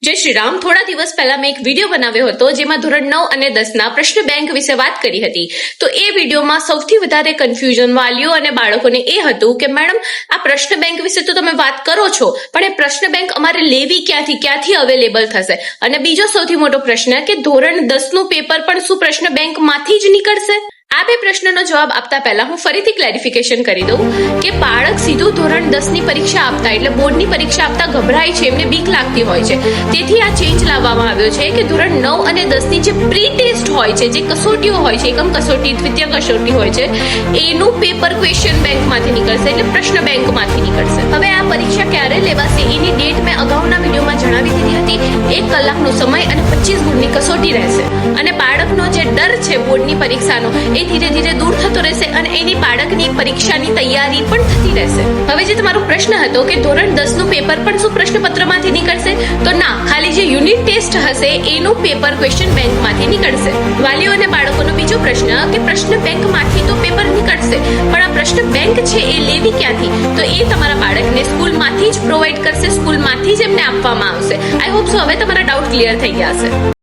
જય શ્રી રામ. થોડા દિવસ પહેલા મેં એક વિડીયો બનાવ્યો હતો જેમાં ધોરણ 9 અને 10 ના પ્રશ્ન બેંક વિશે વાત કરી હતી. તો એ વિડીયોમાં સૌથી વધારે કન્ફ્યુઝન વાલીઓ અને બાળકોને એ હતું કે મેડમ આ પ્રશ્ન બેંક વિશે તો તમે વાત કરો છો, પણ એ પ્રશ્ન બેંક અમારે લેવી ક્યાંથી અવેલેબલ થશે? અને બીજો સૌથી મોટો પ્રશ્ન કે ધોરણ 10 નું પેપર પણ શું પ્રશ્ન બેંકમાંથી જ નીકળશે? આ બે પ્રશ્નનો જવાબ આપતા પહેલા હું ફરીથી ક્લેરિફિકેશન કરી દઉં કે બાળક સીધું ધોરણ 10 ની પરીક્ષા આપતા એટલે બોર્ડની પરીક્ષા આપતા ગભરાય છે, એમને બીક લાગતી હોય છે. તેથી આ ચેન્જ લાવવામાં આવ્યો છે કે ધોરણ 9 અને 10 ની જે પ્રી ટેસ્ટ હોય છે, જે કસોટીઓ હોય છે, એકમ કસોટી, દ્વિતીય કસોટી હોય છે, એનું પેપર ક્વેશ્ચન બેંકમાંથી નીકળશે, એટલે પ્રશ્ન બેંકમાંથી નીકળશે. હવે આ પરીક્ષા ક્યારે લેવાશે એની ડેટ મેં અગાઉના વિડીયોમાં જણાવી દીધી હતી. 1 કલાકનો સમય અને 25 ગુણની કસોટી રહેશે. અને બાળકનો જે ડર છે બોર્ડની પરીક્ષાનો એ ધીરે ધીરે દૂર થતો રહેશે અને એની બાળકની પરીક્ષાની તૈયારી પણ થતી રહેશે. હવે જે તમારો પ્રશ્ન હતો કે ધોરણ 10 નું પેપર પણ શું પ્રશ્નપત્રમાંથી નીકળશે, તો ના, ખાલી જે યુનિટ ટેસ્ટ હશે એનું પેપર ક્વેશ્ચન બેંકમાંથી નીકળશે. વાલીઓ અને બાળકોનો બીજો પ્રશ્ન કે પ્રશ્ન બેંકમાંથી તો પેપર નીકળશે, પણ આ પ્રશ્ન બેંક છે એ લેવી ક્યાંથી? તો એ તમારા બાળકને સ્કૂલમાંથી જ પ્રોવાઈડ કરશે, સ્કૂલમાંથી જ એમને આપવામાં આવશે. આઈ હોપ સો હવે તમારા ડાઉટ ક્લિયર થઈ ગયા હશે.